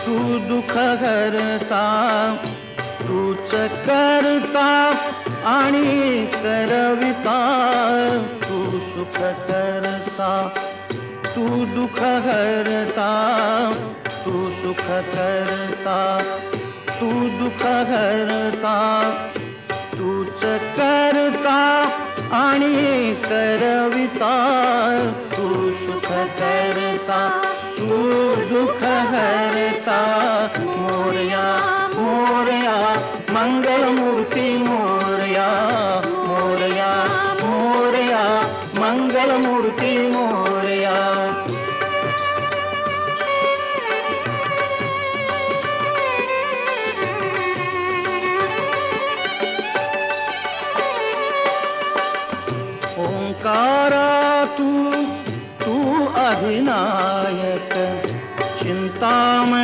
तू दुःख हरता, तूच करता आणि करविता, तू सुख करता, तू दुःख हरता, तू सुख करता, तू दुःख हरता, तूच करता आणि करविता, तू सुख करता, तू दुःख हरता. मोरया मोरया मंगलमूर्ती मोरया, मोरया मोरया मंगलमूर्ती मोरया. ओंकारा तू, तू अधिनायक, चिंतामणी